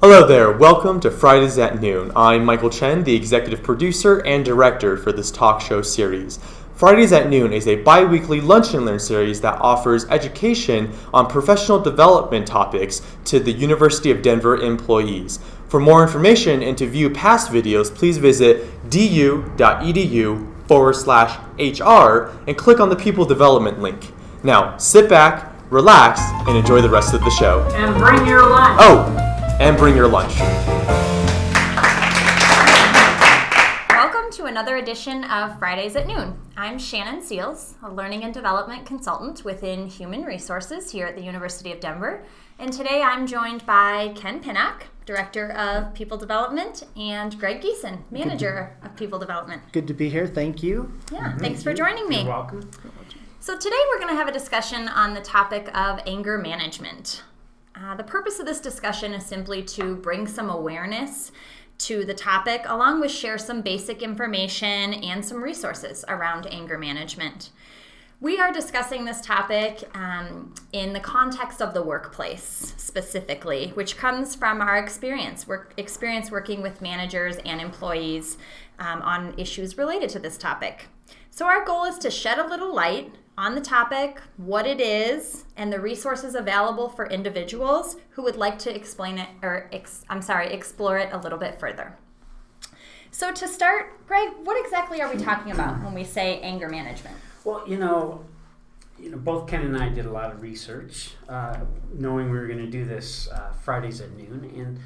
Hello there, welcome to Fridays at Noon. I'm Michael Chen, the executive producer and director for this talk show series. Fridays at Noon is a bi-weekly lunch and learn series that offers education on professional development topics to the University of Denver employees. For more information and to view past videos, please visit du.edu/HR and click on the People Development link. Now, sit back, relax, and enjoy the rest of the show. And bring your lunch. And bring your lunch. Welcome to another edition of Fridays at Noon. I'm Shannon Seals, a learning and development consultant within Human Resources here at the University of Denver. And today I'm joined by Ken Pinnock, Director of People Development, and Greg Geeson, Manager of People Development. Good to be here. Thank you. Yeah, thanks for joining me. You're welcome. So today we're going to have a discussion on the topic of anger management. The purpose of this discussion is simply to bring some awareness to the topic, along with share some basic information and some resources around anger management. We are discussing this topic in the context of the workplace specifically, which comes from our experience working with managers and employees on issues related to this topic. So our goal is to shed a little light on the topic, what it is, and the resources available for individuals who would like to explore it a little bit further. So to start, Greg, what exactly are we talking about when we say anger management? Well, you know, both Ken and I did a lot of research, knowing we were going to do this Fridays at noon, and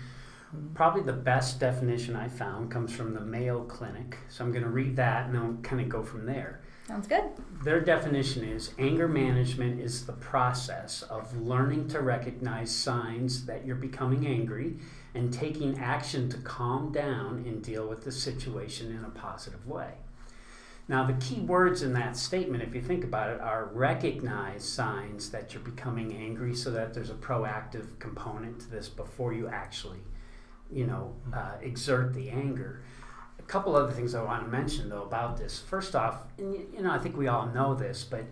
probably the best definition I found comes from the Mayo Clinic. So I'm going to read that and then kind of go from there. Sounds good. Their definition is anger management is the process of learning to recognize signs that you're becoming angry and taking action to calm down and deal with the situation in a positive way. Now, the key words in that statement, if you think about it, are recognize signs that you're becoming angry, so that there's a proactive component to this before you actually, exert the anger. A couple other things I want to mention, though, about this. First off, and I think we all know this, but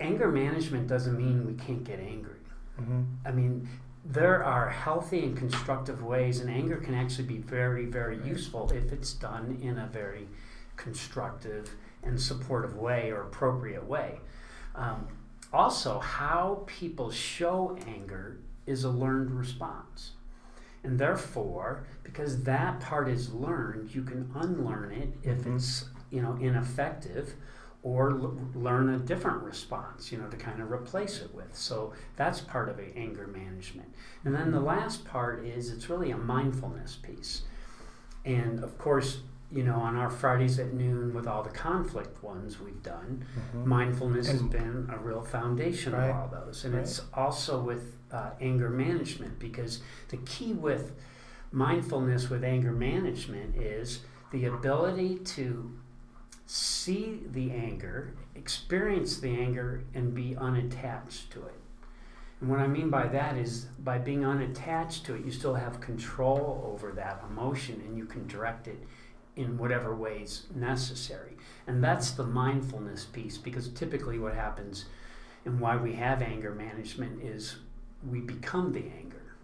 anger management doesn't mean we can't get angry. Mm-hmm. I mean, there are healthy and constructive ways, and anger can actually be very, very useful if it's done in a very constructive and supportive way or appropriate way. Also, how people show anger is a learned response. And therefore, because that part is learned, you can unlearn it if it's ineffective, or learn a different response, to kind of replace it with. So that's part of anger management. And then the last part is it's really a mindfulness piece. And of course, on our Fridays at noon with all the conflict ones we've done, mindfulness has been a real foundation of all those. And it's also with anger management, because the key with mindfulness with anger management is the ability to see the anger, experience the anger, and be unattached to it. And what I mean by that is, by being unattached to it, you still have control over that emotion, and you can direct it in whatever ways necessary. And that's the mindfulness piece, because typically what happens and why we have anger management is we become the anger.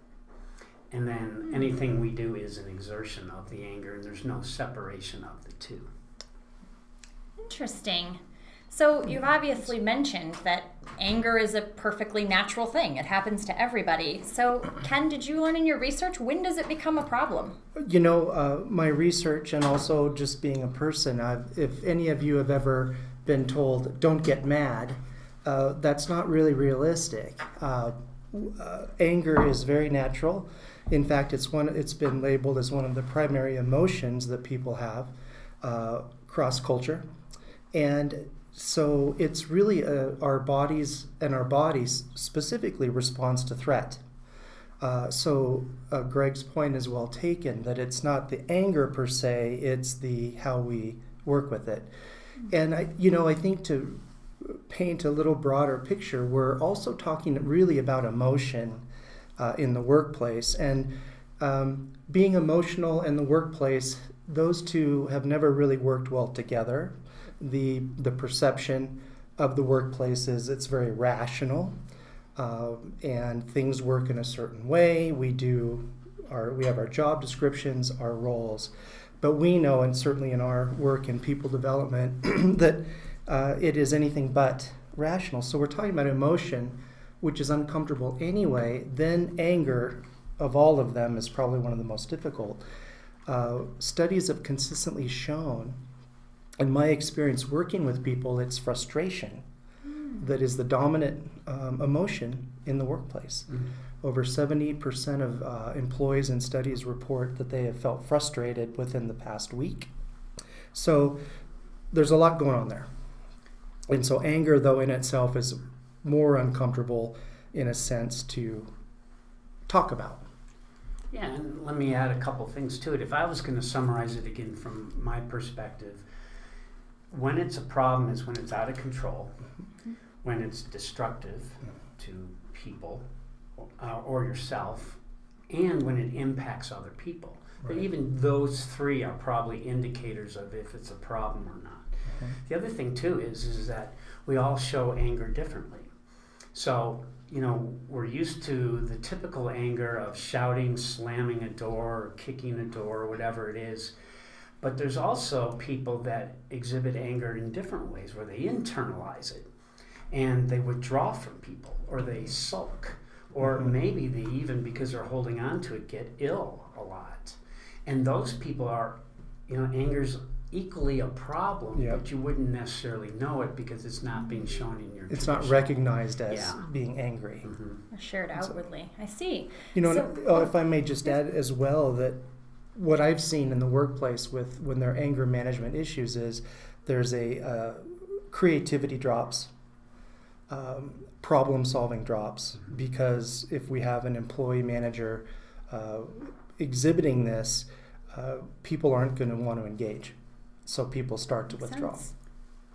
And then anything we do is an exertion of the anger, and there's no separation of the two. Interesting. So you've obviously mentioned that anger is a perfectly natural thing. It happens to everybody. So Ken, did you learn in your research, when does it become a problem? My research, and also just being a person, if any of you have ever been told, don't get mad, that's not really realistic. Anger is very natural. In fact, it's been labeled as one of the primary emotions that people have cross-culture. And so it's really our bodies specifically responds to threat. So Greg's point is well taken, that it's not the anger per se, it's the how we work with it. And I think to paint a little broader picture, we're also talking really about emotion in the workplace. And being emotional in the workplace, those two have never really worked well together. The perception of the workplace is it's very rational. and things work in a certain way. We have our job descriptions, our roles, but we know, and certainly in our work in people development, that it is anything but rational. So we're talking about emotion, which is uncomfortable anyway. Then anger, of all of them, is probably one of the most difficult. Studies have consistently shown, in my experience working with people, it's frustration that is the dominant emotion in the workplace. Mm-hmm. Over 70% of employees in studies report that they have felt frustrated within the past week. So there's a lot going on there. And so anger, though, in itself is more uncomfortable in a sense to talk about. Yeah, and let me add a couple things to it. If I was going to summarize it again from my perspective, when it's a problem is when it's out of control, when it's destructive to people or yourself, and when it impacts other people. Right. But even those three are probably indicators of if it's a problem or not. Mm-hmm. The other thing too is that we all show anger differently. So, we're used to the typical anger of shouting, slamming a door, or kicking a door, or whatever it is. But there's also people that exhibit anger in different ways, where they internalize it and they withdraw from people, or they sulk, or maybe they even, because they're holding on to it, get ill a lot. And those people are, anger's equally a problem, but you wouldn't necessarily know it because it's not being shown in your It's not recognized as being angry. Mm-hmm. Shared outwardly. I see. If I may just add as well, that what I've seen in the workplace when there are anger management issues is there's a creativity drops, problem solving drops, because if we have an employee manager exhibiting this, people aren't going to want to engage. So people start to withdraw.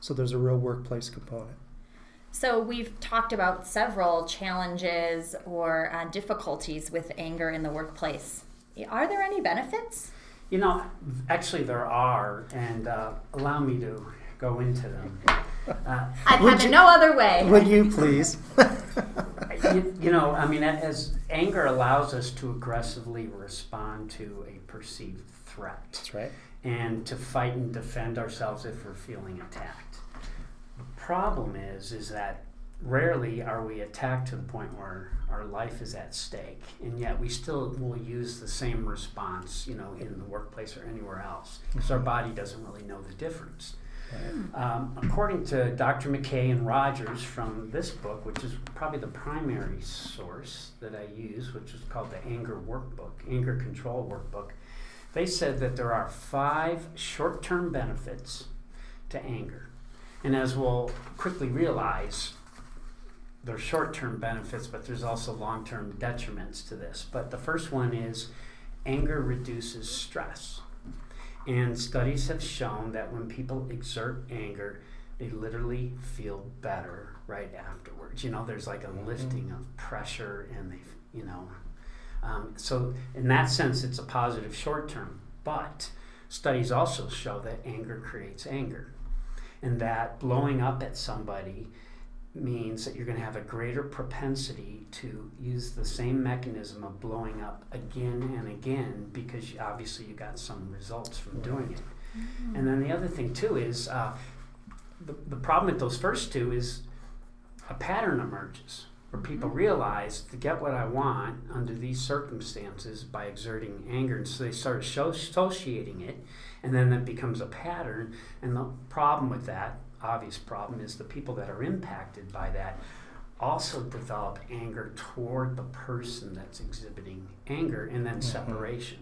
So there's a real workplace component. So we've talked about several challenges or difficulties with anger in the workplace. Are there any benefits? Actually there are, and allow me to go into them. I'd have it no other way. Would you please? As anger allows us to aggressively respond to a perceived threat. That's right. And to fight and defend ourselves if we're feeling attacked. The problem is that rarely are we attacked to the point where our life is at stake, and yet we still will use the same response, in the workplace or anywhere else, because our body doesn't really know the difference. According to Dr. McKay and Rogers from this book, which is probably the primary source that I use, which is called the Anger Control Workbook, they said that there are 5 short-term benefits to anger. And as we'll quickly realize, there are short-term benefits, but there's also long-term detriments to this. But the first one is anger reduces stress. And studies have shown that when people exert anger, they literally feel better right afterwards. There's like a lifting of pressure, and so in that sense, it's a positive short term. But studies also show that anger creates anger, and that blowing up at somebody means that you're going to have a greater propensity to use the same mechanism of blowing up again and again, because obviously you got some results from doing it. Mm-hmm. And then the other thing too is the problem with those first two is a pattern emerges where people realize to get what I want under these circumstances by exerting anger, and so they start associating it, and then that becomes a pattern. And the problem with that, obvious problem, is the people that are impacted by that also develop anger toward the person that's exhibiting anger, and then separation.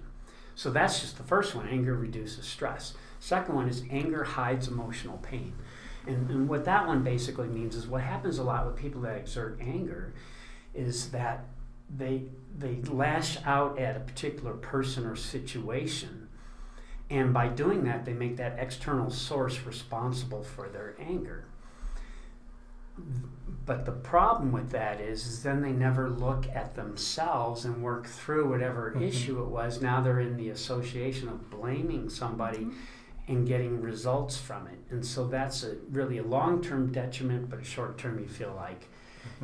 So that's just the first one. Anger reduces stress. Second one is anger hides emotional pain. And what that one basically means is what happens a lot with people that exert anger is that they lash out at a particular person or situation, and by doing that, they make that external source responsible for their anger. But the problem with that is then they never look at themselves and work through whatever issue it was. Now they're in the association of blaming somebody and getting results from it. And so that's really a long-term detriment, but a short-term you feel like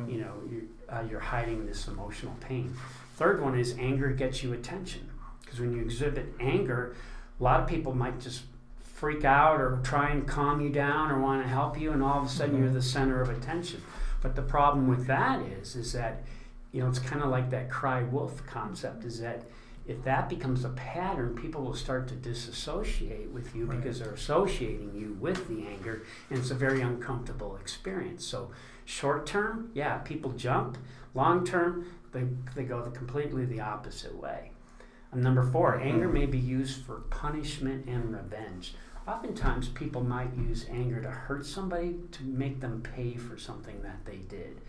you're hiding this emotional pain. Third one is anger gets you attention, because when you exhibit anger, a lot of people might just freak out or try and calm you down or want to help you, and all of a sudden you're the center of attention. But the problem with that is that it's kind of like that cry wolf concept, is that if that becomes a pattern, people will start to disassociate with you because they're associating you with the anger, and it's a very uncomfortable experience. So short term, people jump. Long term, they go completely the opposite way. And number 4, anger may be used for punishment and revenge. Oftentimes people might use anger to hurt somebody, to make them pay for something that they did.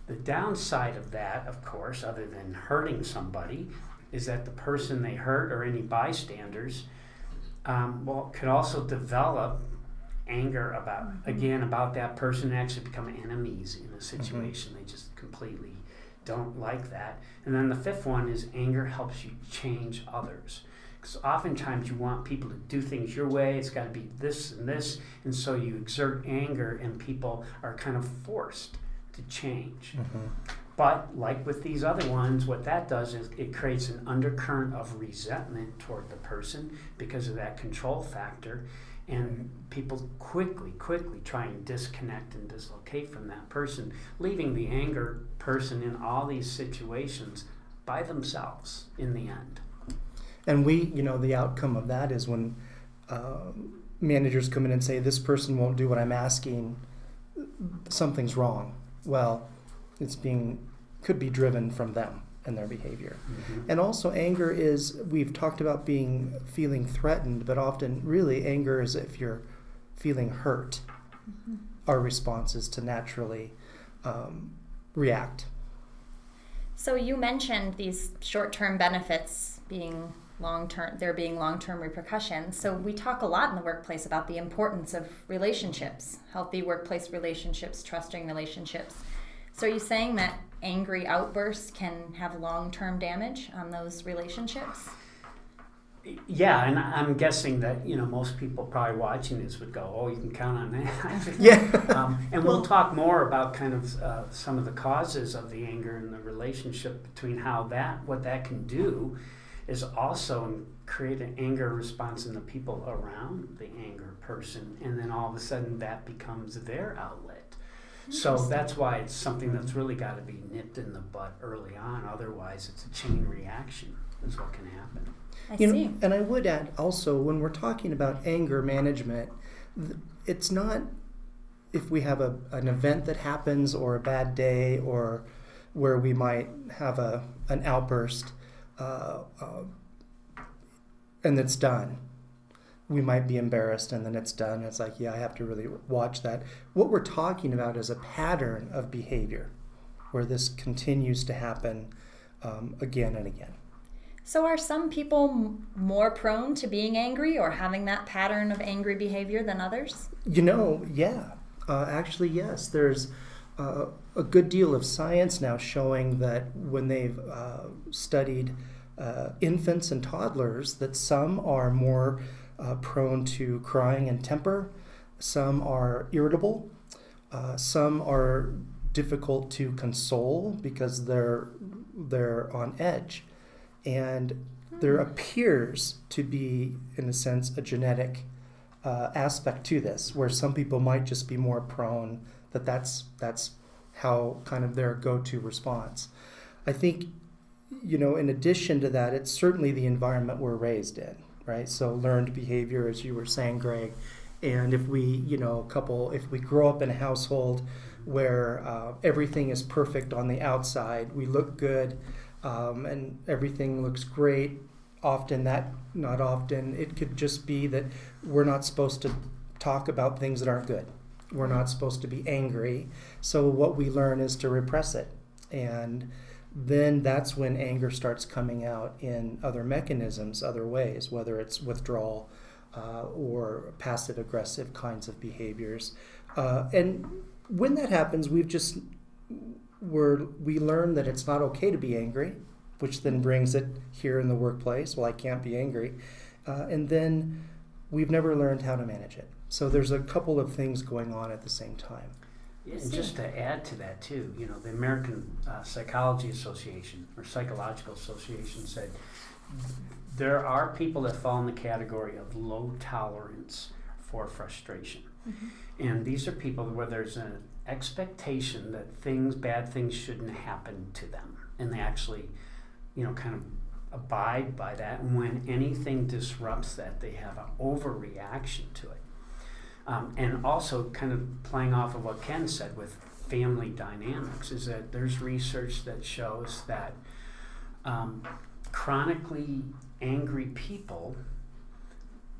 The downside of that, of course, other than hurting somebody, is that the person they hurt or any bystanders could also develop anger about that person, and actually become enemies in a situation. They just completely don't like that. And then the 5th one is anger helps you change others. Because oftentimes you want people to do things your way, it's got to be this and this, and so you exert anger and people are kind of forced to change. But like with these other ones, what that does is it creates an undercurrent of resentment toward the person because of that control factor, and people quickly try and disconnect and dislocate from that person, leaving the anger person in all these situations by themselves in the end. And the outcome of that is when managers come in and say, this person won't do what I'm asking, something's wrong. Well, could be driven from them and their behavior. And also anger is, we've talked about feeling threatened, but often really anger is if you're feeling hurt. Our response is to naturally react. So you mentioned these short-term benefits being long-term repercussions. So we talk a lot in the workplace about the importance of relationships, healthy workplace relationships, trusting relationships. So are you saying that angry outbursts can have long-term damage on those relationships? Yeah, and I'm guessing that most people probably watching this would go, "Oh, you can count on that." And we'll talk more about kind of some of the causes of the anger and the relationship between what that can do is also create an anger response in the people around the anger person, and then all of a sudden that becomes their outlet. So that's why it's something that's really got to be nipped in the butt early on. Otherwise, it's a chain reaction is what can happen. I see. And I would add also, when we're talking about anger management, it's not if we have an event that happens or a bad day or where we might have an outburst and it's done. We might be embarrassed and then it's done. It's like, I have to really watch that. What we're talking about is a pattern of behavior where this continues to happen again and again. So are some people more prone to being angry or having that pattern of angry behavior than others? Yeah. Actually, yes. There's a good deal of science now showing that when they've studied infants and toddlers, that some are more prone to crying and temper, some are irritable, some are difficult to console because they're on edge. And there appears to be, in a sense, a genetic aspect to this, where some people might just be more prone, that's how kind of their go-to response. I think, in addition to that, it's certainly the environment we're raised in, right? So learned behavior, as you were saying, Greg. And if we, if we grow up in a household where everything is perfect on the outside, we look good, and everything looks great, not often, it could just be that we're not supposed to talk about things that aren't good. We're not supposed to be angry. So what we learn is to repress it. And then that's when anger starts coming out in other mechanisms, other ways, whether it's withdrawal or passive-aggressive kinds of behaviors. And when that happens, we learn that it's not okay to be angry, which then brings it here in the workplace. Well, I can't be angry. And then we've never learned how to manage it. So there's a couple of things going on at the same time. And just to add to that too, the American Psychology Association or Psychological Association said there are people that fall in the category of low tolerance for frustration. And these are people where there's an expectation that bad things shouldn't happen to them. And they actually, kind of abide by that. And when anything disrupts that, they have an overreaction to it. And also kind of playing off of what Ken said with family dynamics is that there's research that shows that chronically angry people,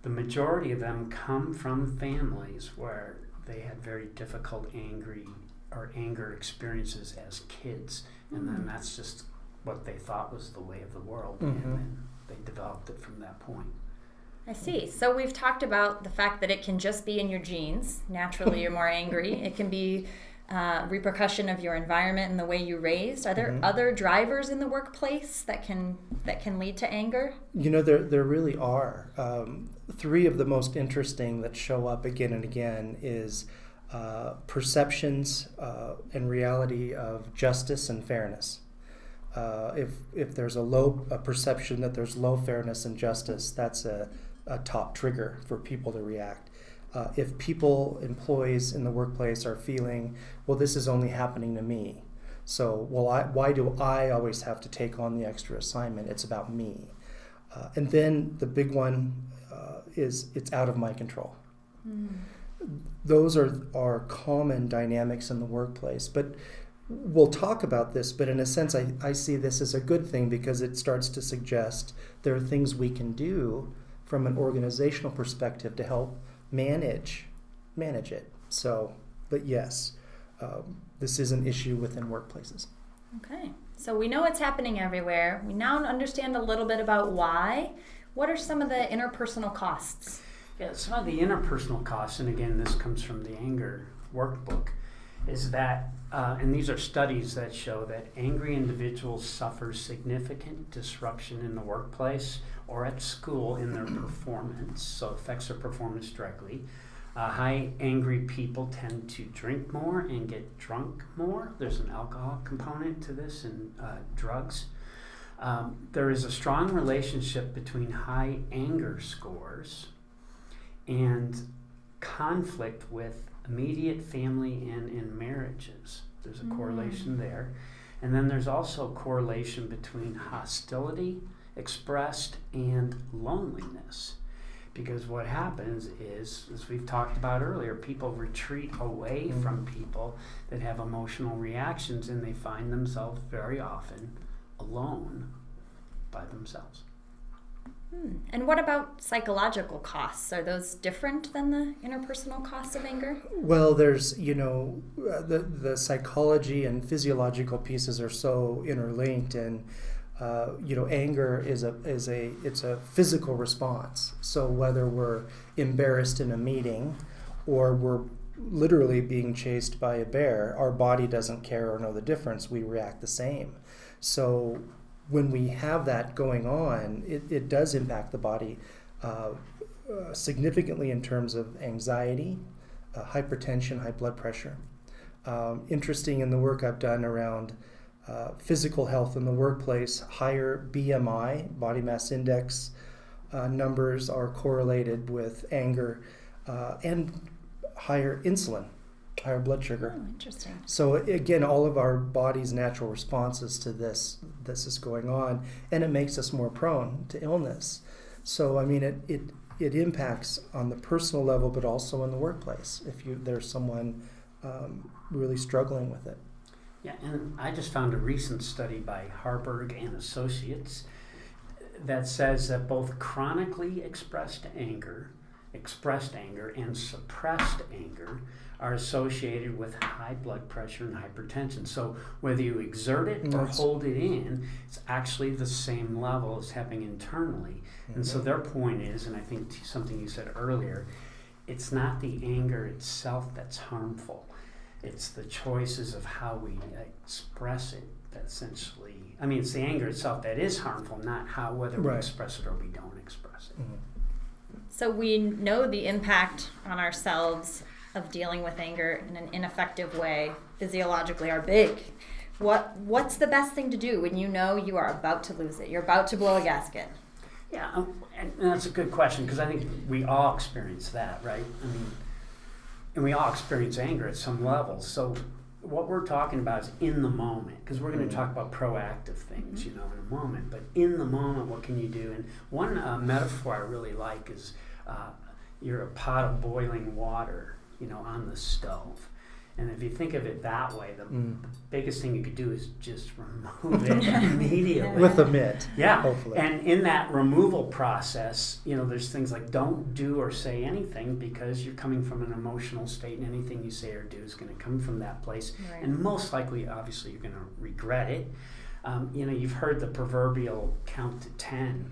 the majority of them come from families where they had very difficult anger experiences as kids. And then that's just what they thought was the way of the world. And then they developed it from that point. I see. So we've talked about the fact that it can just be in your genes. Naturally, you're more angry. It can be repercussion of your environment and the way you raised. Are there other drivers in the workplace that can lead to anger? There really are. 3 of the most interesting that show up again and again is perceptions and reality of justice and fairness. If there's a perception that there's low fairness and justice, that's a top trigger for people to react. If employees in the workplace are feeling, well, this is only happening to me, so why do I always have to take on the extra assignment? It's about me. And then the big one is it's out of my control. Those are common dynamics in the workplace, but we'll talk about this, but in a sense, I see this as a good thing because it starts to suggest there are things we can do from an organizational perspective to help manage it. So, but yes, this is an issue within workplaces. Okay, so we know it's happening everywhere. We now understand a little bit about why. What are some of the interpersonal costs? Yeah, some of the interpersonal costs, and again, this comes from the anger workbook, is that, and these are studies that show that angry individuals suffer significant disruption in the workplace or at school in their performance, so it affects their performance directly. High angry people tend to drink more and get drunk more. There's an alcohol component to this and drugs. There is a strong relationship between high anger scores and conflict with immediate family and in marriages. There's a correlation there. And then there's also correlation between hostility expressed and loneliness. Because what happens is, as we've talked about earlier, people retreat away from people that have emotional reactions, and they find themselves very often alone by themselves. And what about psychological costs? Are those different than the interpersonal costs of anger? Well, there's, the psychology and physiological pieces are so interlinked, and anger is a physical response. So whether we're embarrassed in a meeting or we're literally being chased by a bear, our body doesn't care or know the difference. We react the same. So when we have that going on, it does impact the body significantly in terms of anxiety, hypertension, high blood pressure. Interesting in the work I've done around physical health in the workplace, higher BMI, body mass index numbers are correlated with anger and higher insulin, higher blood sugar. Oh, interesting. So again, all of our body's natural responses to this is going on, and it makes us more prone to illness. So I mean, it impacts on the personal level, but also in the workplace if there's someone really struggling with it. Yeah, and I just found a recent study by Harburg and Associates that says that both chronically expressed anger, and suppressed anger are associated with high blood pressure and hypertension. So whether you exert it or hold it in, it's actually the same level as happening internally. And so their point is, and I think something you said earlier, it's not the anger itself that's harmful. It's the choices of how we express it that essentially, I mean, it's the anger itself that is harmful, not whether we express it or we don't express it. So we know the impact on ourselves of dealing with anger in an ineffective way physiologically are big. What's the best thing to do when you know you are about to lose it? You're about to blow a gasket. Yeah, and that's a good question, because I think we all experience that, right? I mean, and we all experience anger at some level. So what we're talking about is in the moment, because we're going to talk about proactive things, in a moment. But in the moment, what can you do? And one metaphor I really like is you're a pot of boiling water, on the stove. And if you think of it that way, the biggest thing you could do is just remove it immediately. With a mitt. Yeah. Hopefully. And in that removal process, there's things like don't do or say anything, because you're coming from an emotional state, and anything you say or do is going to come from that place. Right. And most likely, obviously, you're going to regret it. You've heard the proverbial count to 10.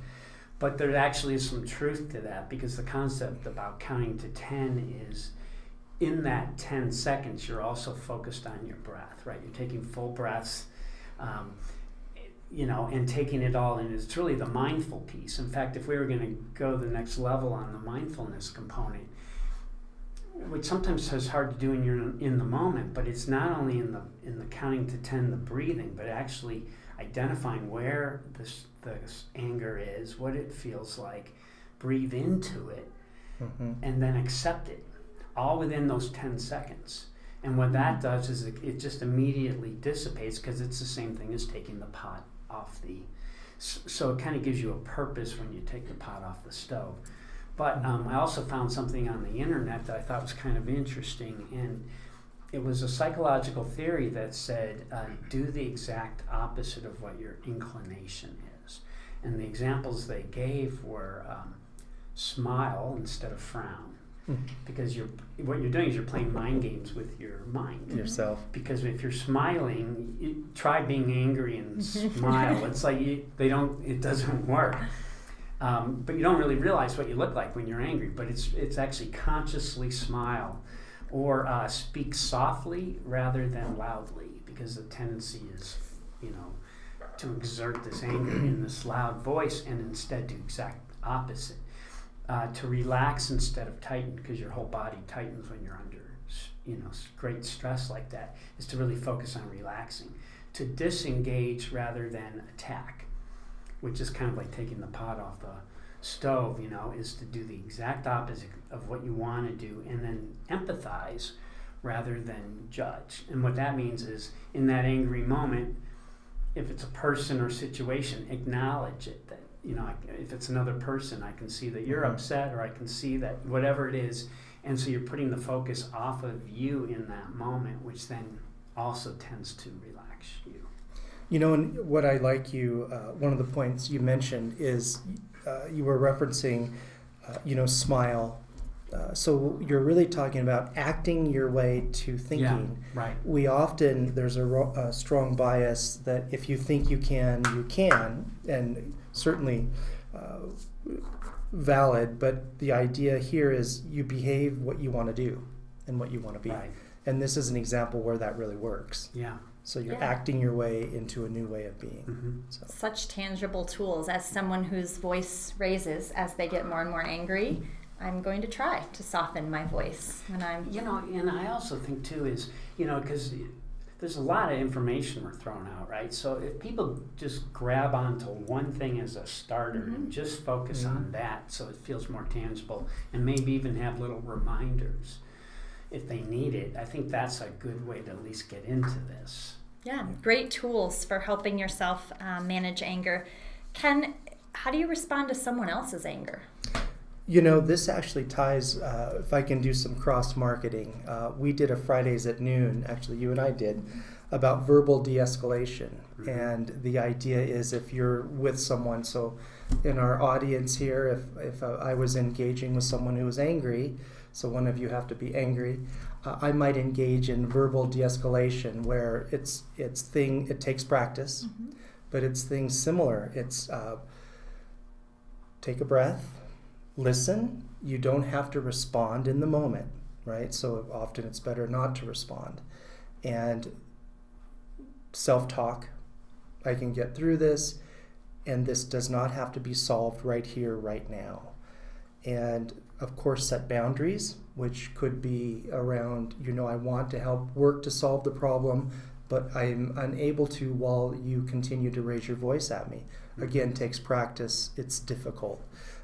But there actually is some truth to that, because the concept about counting to 10 is, in that 10 seconds, you're also focused on your breath, right? You're taking full breaths, and taking it all in. It's really the mindful piece. In fact, if we were going to go the next level on the mindfulness component, which sometimes is hard to do when you're in the moment, but it's not only in the counting to 10, the breathing, but actually identifying where this anger is, what it feels like, breathe into it, and then accept it, all within those 10 seconds. And what that does is it just immediately dissipates, because it's the same thing as taking the pot off so it kind of gives you a purpose when you take the pot off the stove. But I also found something on the internet that I thought was kind of interesting, and it was a psychological theory that said do the exact opposite of what your inclination is. And the examples they gave were smile instead of frown. Because what you're doing is you're playing mind games with your mind. Yourself. Because if you're smiling, try being angry and smile. It's like it doesn't work. But you don't really realize what you look like when you're angry. But it's actually consciously smile, or speak softly rather than loudly, because the tendency is, to exert this anger in this loud voice, and instead do exact opposite. To relax instead of tighten, because your whole body tightens when you're under, great stress like that, is to really focus on relaxing. To disengage rather than attack, which is kind of like taking the pot off the stove, is to do the exact opposite of what you want to do, and then empathize rather than judge. And what that means is, in that angry moment, if it's a person or situation, acknowledge it. That if it's another person, I can see that you're upset, or I can see that whatever it is. And so you're putting the focus off of you in that moment, which then also tends to relax you. And what I like one of the points you mentioned is you were referencing, smile. So you're really talking about acting your way to thinking. Yeah, right. There's a strong bias that if you think you can, and certainly valid, but the idea here is you behave what you want to do and what you want to be. Right. And this is an example where that really works. Yeah. So you're acting your way into a new way of being. Such tangible tools. As someone whose voice raises as they get more and more angry, I'm going to try to soften my voice when I'm... and I also think too is, because there's a lot of information we're throwing out, right? So if people just grab onto one thing as a starter and just focus on that, so it feels more tangible, and maybe even have little reminders if they need it, I think that's a good way to at least get into this. Yeah, great tools for helping yourself manage anger. Ken, how do you respond to someone else's anger? This actually ties, if I can do some cross-marketing. We did a Fridays at noon, actually you and I did, about verbal de-escalation. And the idea is, if you're with someone, so in our audience here, if I was engaging with someone who was angry, so one of you have to be angry, I might engage in verbal de-escalation, where it takes practice, but it's things similar. It's take a breath, listen. You don't have to respond in the moment, right? So often it's better not to respond. And self-talk, I can get through this, and this does not have to be solved right here, right now. And of course, set boundaries, which could be around, I want to help work to solve the problem, but I'm unable to while you continue to raise your voice at me. Again, takes practice. It's difficult.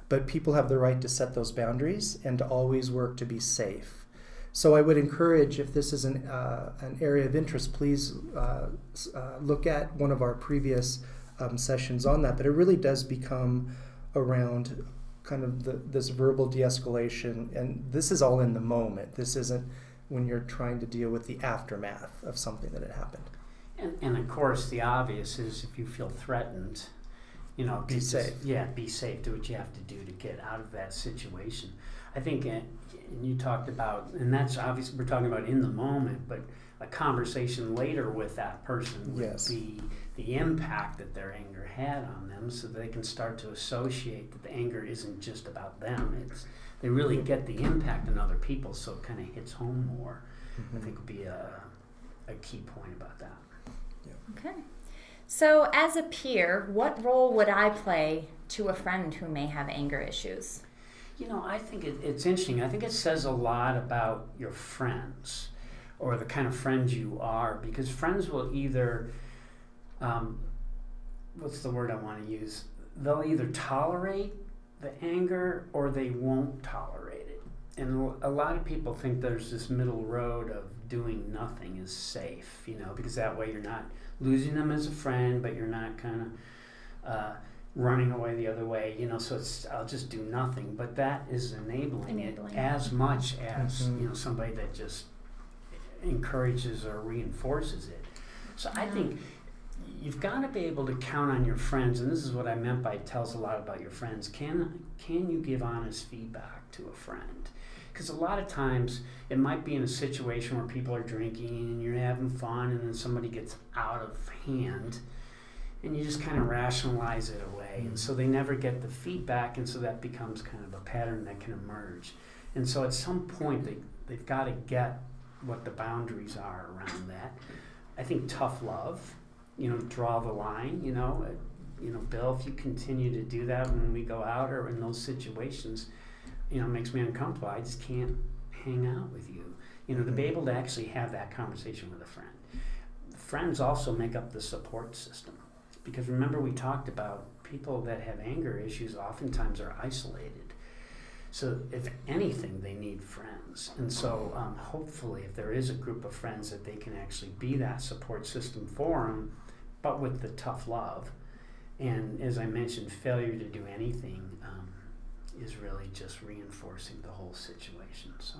But people have the right to set those boundaries and to always work to be safe. So I would encourage, if this is an area of interest, please look at one of our previous sessions on that. But it really does become around kind of this verbal de-escalation, and this is all in the moment. This isn't when you're trying to deal with the aftermath of something that had happened. And of course, the obvious is if you feel threatened, be safe. Yeah, be safe. Do what you have to do to get out of that situation. I think, and you talked about, and that's obviously we're talking about in the moment, but a conversation later with that person would be the impact that their anger had on them, so they can start to associate that the anger isn't just about them. They really get the impact on other people, so it kind of hits home more. I think would be a key point about that. Okay. So as a peer, what role would I play to a friend who may have anger issues? I think it's interesting. I think it says a lot about your friends or the kind of friends you are, because friends will either, what's the word I want to use? They'll either tolerate the anger or they won't tolerate it. And a lot of people think there's this middle road of doing nothing is safe, because that way you're not losing them as a friend, but you're not kind of running away the other way, so I'll just do nothing. But that is enabling it as much as, somebody that just encourages or reinforces it. So I think you've got to be able to count on your friends, and this is what I meant by it tells a lot about your friends. Can you give honest feedback to a friend? Because a lot of times it might be in a situation where people are drinking and you're having fun, and then somebody gets out of hand, and you just kind of rationalize it away. And so they never get the feedback, and so that becomes kind of a pattern that can emerge. And so at some point they've got to get what the boundaries are around that. I think tough love, draw the line, Bill, if you continue to do that when we go out or in those situations, it makes me uncomfortable. I just can't hang out with you. To be able to actually have that conversation with a friend. Friends also make up the support system. Because remember, we talked about people that have anger issues oftentimes are isolated. So if anything, they need friends. And so hopefully if there is a group of friends that they can actually be that support system for them, but with the tough love. And as I mentioned, failure to do anything is really just reinforcing the whole situation. So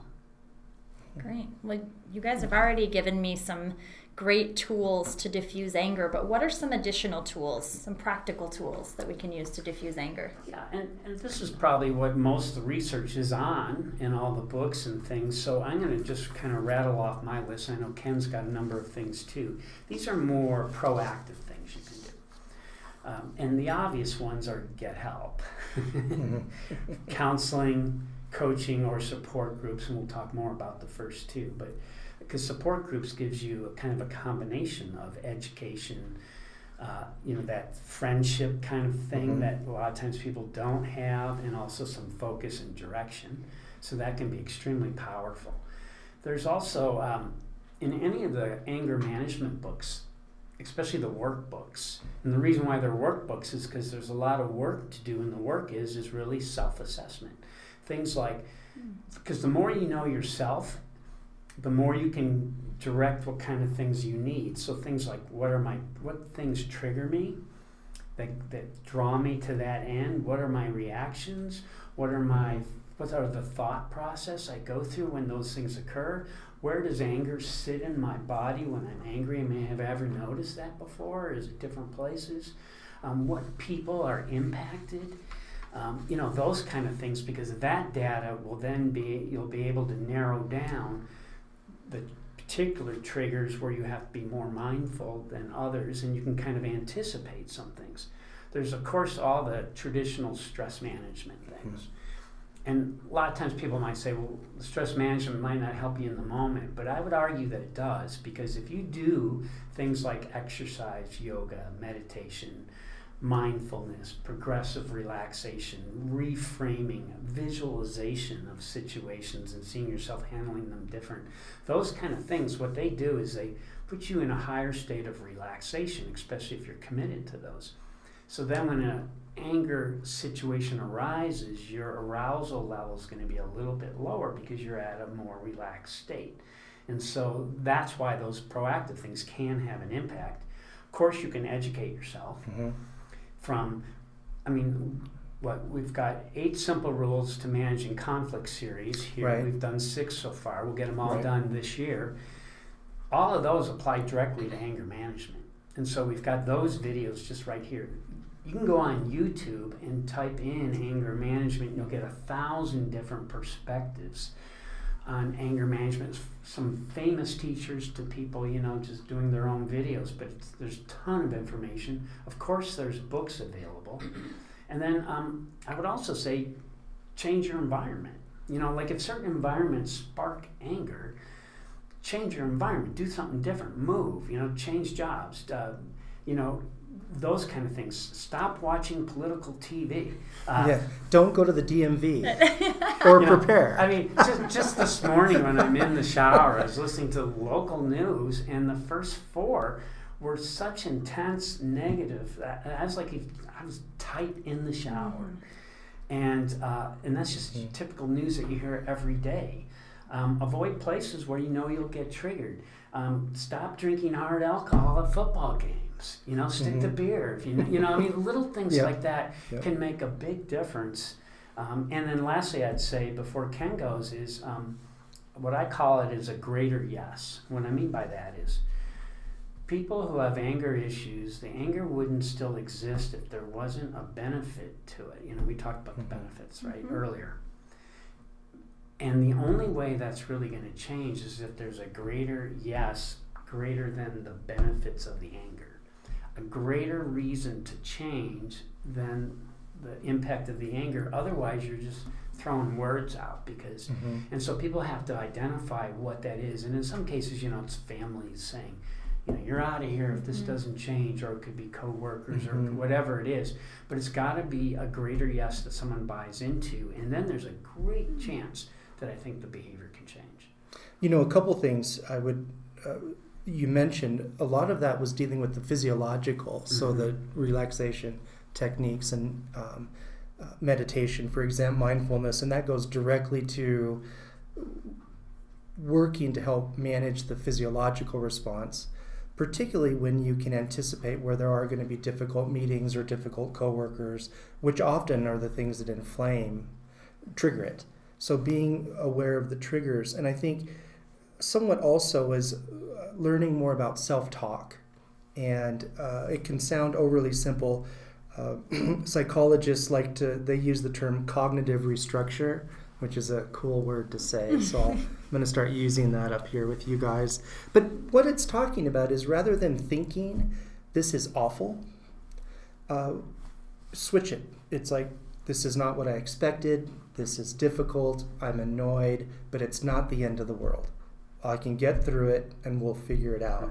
great. Well, you guys have already given me some great tools to diffuse anger, but what are some additional tools, some practical tools that we can use to diffuse anger? Yeah, and this is probably what most of the research is on in all the books and things, so I'm going to just kind of rattle off my list. I know Ken's got a number of things too. These are more proactive things you can do. And the obvious ones are get help. Counseling, coaching, or support groups, and we'll talk more about the first two, but because support groups gives you a kind of a combination of education, that friendship kind of thing that a lot of times people don't have, and also some focus and direction. So that can be extremely powerful. There's also, in any of the anger management books, especially the workbooks, and the reason why they're workbooks is because there's a lot of work to do, and the work is really self-assessment. Things like, because the more you know yourself, the more you can direct what kind of things you need. So things like, what things trigger me, that draw me to that end? What are my reactions? What are the thought process I go through when those things occur? Where does anger sit in my body when I'm angry? I may have ever noticed that before. Is it different places? What people are impacted? Those kind of things, because that data will then you'll be able to narrow down the particular triggers where you have to be more mindful than others, and you can kind of anticipate some things. There's, of course, all the traditional stress management things. And a lot of times people might say, well, the stress management might not help you in the moment, but I would argue that it does, because if you do things like exercise, yoga, meditation, mindfulness, progressive relaxation, reframing, visualization of situations and seeing yourself handling them different. Those kind of things, what they do is they put you in a higher state of relaxation, especially if you're committed to those. So then when an anger situation arises, your arousal level is going to be a little bit lower because you're at a more relaxed state. And so that's why those proactive things can have an impact. Of course, you can educate yourself from, we've got 8 simple rules to managing conflict series here. Right. We've done 6 so far. We'll get them all done this year. All of those apply directly to anger management. And so we've got those videos just right here. You can go on YouTube and type in anger management, and you'll get 1,000 different perspectives on anger management. Some famous teachers to people, just doing their own videos, but there's a ton of information. Of course, there's books available. And then I would also say change your environment. Like if certain environments spark anger, change your environment, do something different, move, change jobs, those kind of things. Stop watching political TV. Don't go to the DMV or prepare. Just this morning when I'm in the shower, I was listening to local news, and the first 4 were such intense negative that I was tight in the shower. And that's just typical news that you hear every day. Avoid places where you'll get triggered. Stop drinking hard alcohol at football games. Stick to beer. If little things like that can make a big difference. And then lastly, I'd say before Ken goes is what I call it is a greater yes. What I mean by that is people who have anger issues, the anger wouldn't still exist if there wasn't a benefit to it. We talked about the benefits earlier. And the only way that's really going to change is if there's a greater yes, greater than the benefits of the anger. A greater reason to change than the impact of the anger. Otherwise, you're just throwing words out because, and so people have to identify what that is. And in some cases, it's families saying, you're out of here if this doesn't change, or it could be coworkers or whatever it is. But it's got to be a greater yes that someone buys into, and then there's a great chance that I think the behavior can change. A couple things I would. You mentioned a lot of that was dealing with the physiological, so the relaxation techniques and meditation, for example, mindfulness, and that goes directly to working to help manage the physiological response, particularly when you can anticipate where there are going to be difficult meetings or difficult coworkers, which often are the things that trigger it. So being aware of the triggers, and I think somewhat also is learning more about self-talk. And it can sound overly simple. Psychologists they use the term cognitive restructure, which is a cool word to say. So I'm going to start using that up here with you guys. But what it's talking about is rather than thinking, this is awful, switch it. It's like, this is not what I expected. This is difficult. I'm annoyed, but it's not the end of the world. I can get through it and we'll figure it out.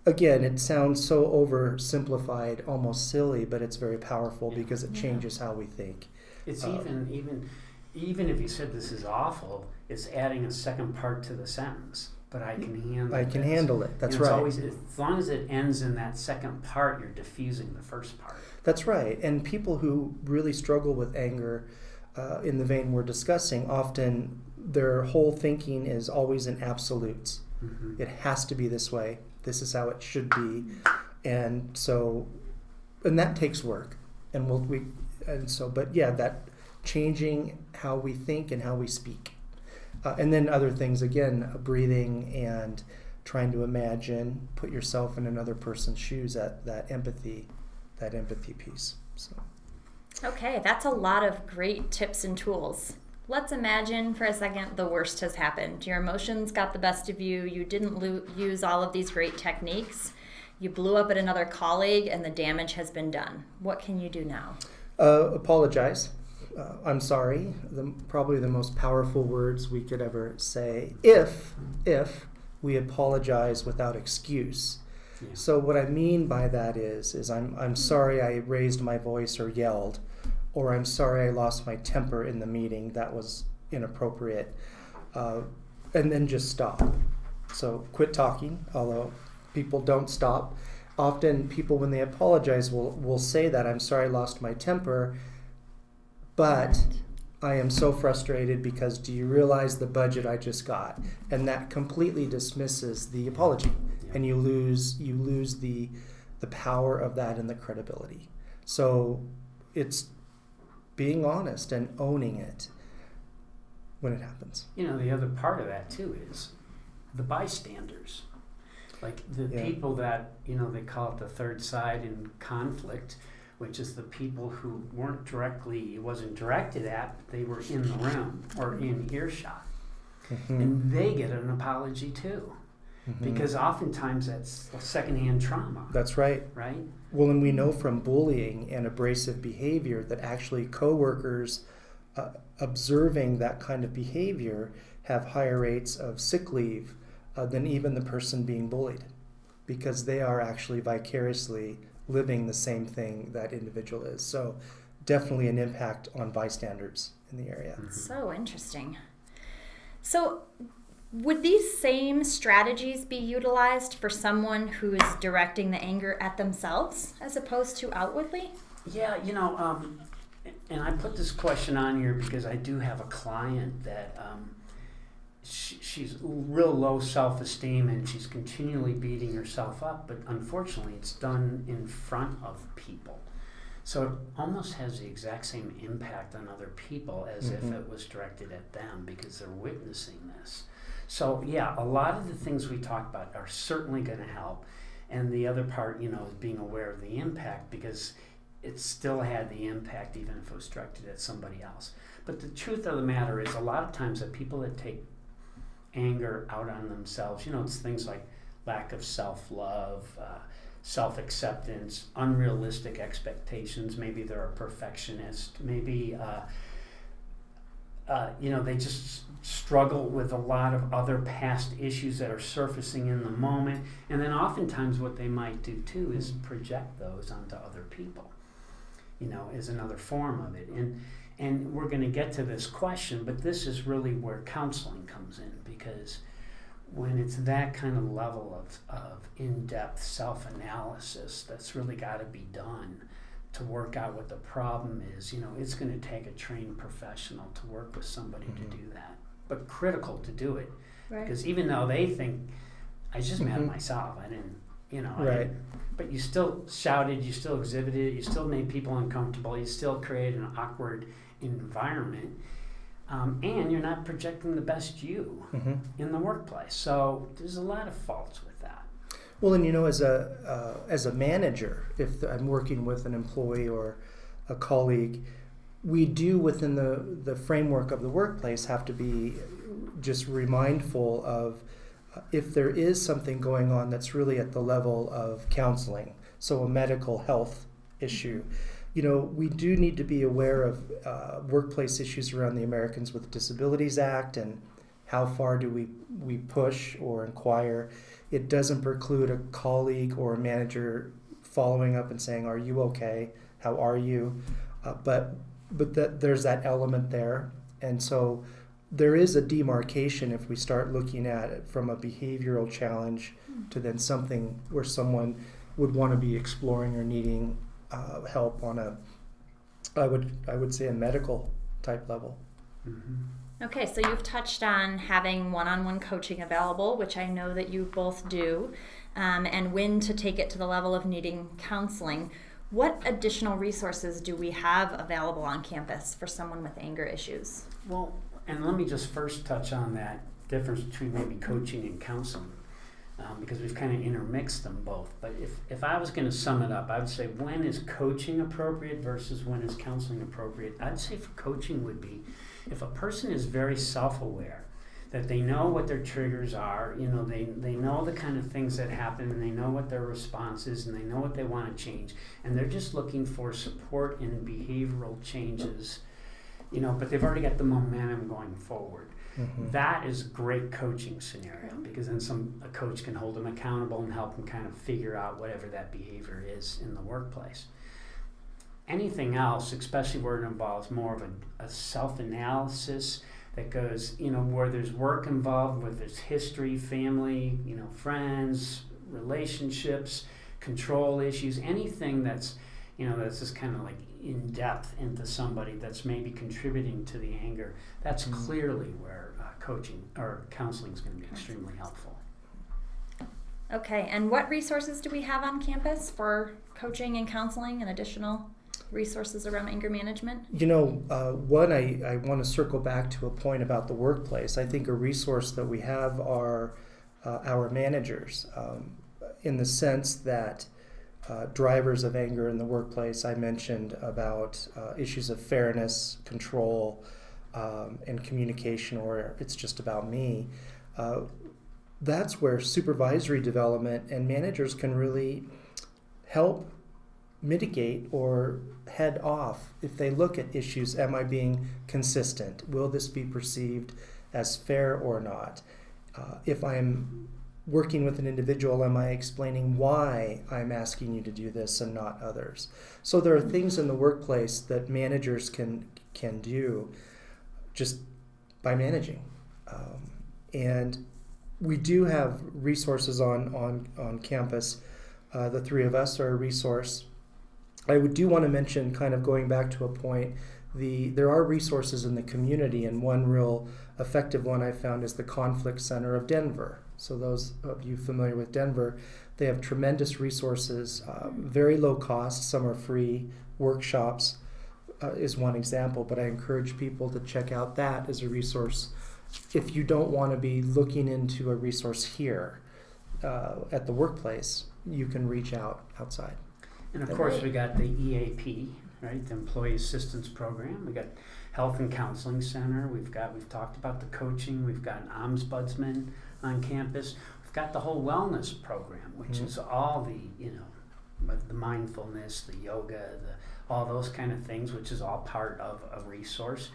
Again, it sounds so oversimplified, almost silly, but it's very powerful because it changes how we think. It's even if you said this is awful, it's adding a second part to the sentence. But I can handle it. I can handle it. That's right. Always, as long as it ends in that second part, you're diffusing the first part. That's right. And people who really struggle with anger, in the vein we're discussing, often their whole thinking is always in absolutes. It has to be this way. This is how it should be. And that takes work. That changing how we think and how we speak. And then other things, again, breathing and trying to imagine, put yourself in another person's shoes, that empathy piece. So. Okay, that's a lot of great tips and tools. Let's imagine for a second the worst has happened. Your emotions got the best of you. You didn't use all of these great techniques. You blew up at another colleague and the damage has been done. What can you do now? Apologize. I'm sorry. Probably the most powerful words we could ever say. If we apologize without excuse, Yeah. So what I mean by that is I'm sorry I raised my voice or yelled, or I'm sorry I lost my temper in the meeting, that was inappropriate, and then just stop. So quit talking, although people don't stop. Often people, when they apologize, will say that, I'm sorry I lost my temper, but I am so frustrated because do you realize the budget I just got? And that completely dismisses the apology. Yeah. And you lose the power of that and the credibility. So it's being honest and owning it when it happens. You know, the other part of that too is the bystanders. Like the people that, you know, they call it the third side in conflict, which is the people who it wasn't directed at, but they were in the room or in earshot. Mm-hmm. And they get an apology too. Mm-hmm. Because oftentimes that's secondhand trauma. That's right. Right? Well, and we know from bullying and abrasive behavior that actually coworkers observing that kind of behavior have higher rates of sick leave than even the person being bullied, because they are actually vicariously living the same thing that individual is. So definitely an impact on bystanders in the area. Mm-hmm. So interesting. So would these same strategies be utilized for someone who is directing the anger at themselves as opposed to outwardly? Yeah, you know, and I put this question on here because I do have a client that she's real low self-esteem and she's continually beating herself up, but unfortunately it's done in front of people. So it almost has the exact same impact on other people as if it was directed at them because they're witnessing this. So yeah, a lot of the things we talk about are certainly going to help. And the other part, you know, is being aware of the impact, because it still had the impact even if it was directed at somebody else. But the truth of the matter is a lot of times that people that take anger out on themselves, you know, it's things like lack of self-love, self-acceptance, unrealistic expectations. Maybe they're a perfectionist. Maybe, you know, they just struggle with a lot of other past issues that are surfacing in the moment. And then oftentimes what they might do too is project those onto other people, you know, is another form of it. And we're going to get to this question, but this is really where counseling comes in, because when it's that kind of level of in-depth self-analysis that's really got to be done to work out what the problem is, you know, it's going to take a trained professional to work with somebody to do that. But critical to do it. Right. Because even though they think, I was just mad at myself, I didn't, you know, right. But you still shouted, you still exhibited, you still made people uncomfortable, you still created an awkward environment, and you're not projecting the best you in the workplace. So there's a lot of faults with that. Well, and you know, as a manager, if I'm working with an employee or a colleague, we do within the framework of the workplace have to be just mindful of if there is something going on that's really at the level of counseling, so a medical health issue. You know, we do need to be aware of workplace issues around the Americans with Disabilities Act and how far do we push or inquire. It doesn't preclude a colleague or a manager following up and saying, are you okay? How are you? But that there's that element there. And so there is a demarcation if we start looking at it from a behavioral challenge to then something where someone would want to be exploring or needing help on a, I would say, a medical type level. Mm-hmm. Okay, so you've touched on having one-on-one coaching available, which I know that you both do, and when to take it to the level of needing counseling. What additional resources do we have available on campus for someone with anger issues? Well, and let me just first touch on that difference between maybe coaching and counseling, because we've kind of intermixed them both. But if I was going to sum it up, I would say when is coaching appropriate versus when is counseling appropriate? I'd say for coaching would be if a person is very self-aware, that they know what their triggers are, you know, they know the kind of things that happen, and they know what their response is, and they know what they want to change, and they're just looking for support in behavioral changes, you know, but they've already got the momentum going forward. That is a great coaching scenario, because then a coach can hold them accountable and help them kind of figure out whatever that behavior is in the workplace. Anything else, especially where it involves more of a self-analysis that goes, where there's work involved, where there's history, family, friends, relationships, control issues, anything that's just kind of like in depth into somebody that's maybe contributing to the anger, that's clearly where coaching or counseling is going to be extremely helpful. Okay, and what resources do we have on campus for coaching and counseling and additional resources around anger management? One, I want to circle back to a point about the workplace. I think a resource that we have are our managers, in the sense that drivers of anger in the workplace, I mentioned about issues of fairness, control, and communication, or it's just about me. That's where supervisory development and managers can really help mitigate or head off if they look at issues. Am I being consistent? Will this be perceived as fair or not? If I'm working with an individual, am I explaining why I'm asking you to do this and not others? So there are things in the workplace that managers can do just by managing. And we do have resources on campus. The three of us are a resource. I do want to mention, kind of going back to a point, there are resources in the community, and one real effective one I found is the Conflict Center of Denver. So those of you familiar with Denver, they have tremendous resources, very low cost, some are free. Workshops is one example, but I encourage people to check out that as a resource if you don't want to be looking into a resource here at the workplace. You can reach out outside. And of course, we got the EAP, right? The Employee Assistance Program. We got Health and Counseling Center. We've talked about the coaching. We've got an ombudsman on campus. We've got the whole wellness program, which is all the mindfulness, the yoga, all those kind of things, which is all part of a resource.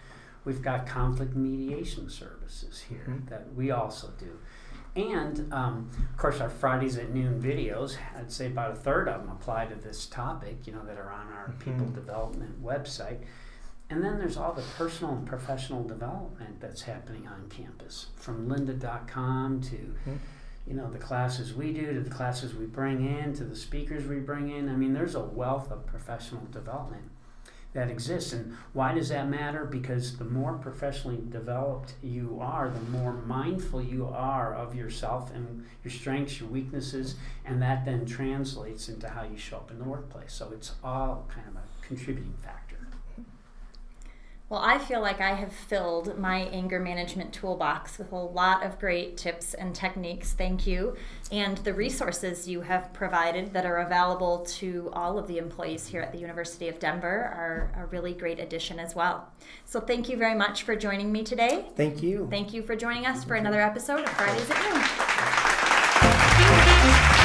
We've got conflict mediation services here that we also do. And, of course, our Fridays at Noon videos, I'd say about a third of them apply to this topic, that are on our people development website. And then there's all the personal and professional development that's happening on campus, from lynda.com to, the classes we do, to the classes we bring in, to the speakers we bring in. I mean, there's a wealth of professional development that exists. And why does that matter? Because the more professionally developed you are, the more mindful you are of yourself and your strengths, your weaknesses, and that then translates into how you show up in the workplace. So it's all kind of a contributing factor. Well, I feel like I have filled my anger management toolbox with a lot of great tips and techniques. Thank you. And the resources you have provided that are available to all of the employees here at the University of Denver are a really great addition as well. So thank you very much for joining me today. Thank you. Thank you for joining us for another episode of Fridays at Noon.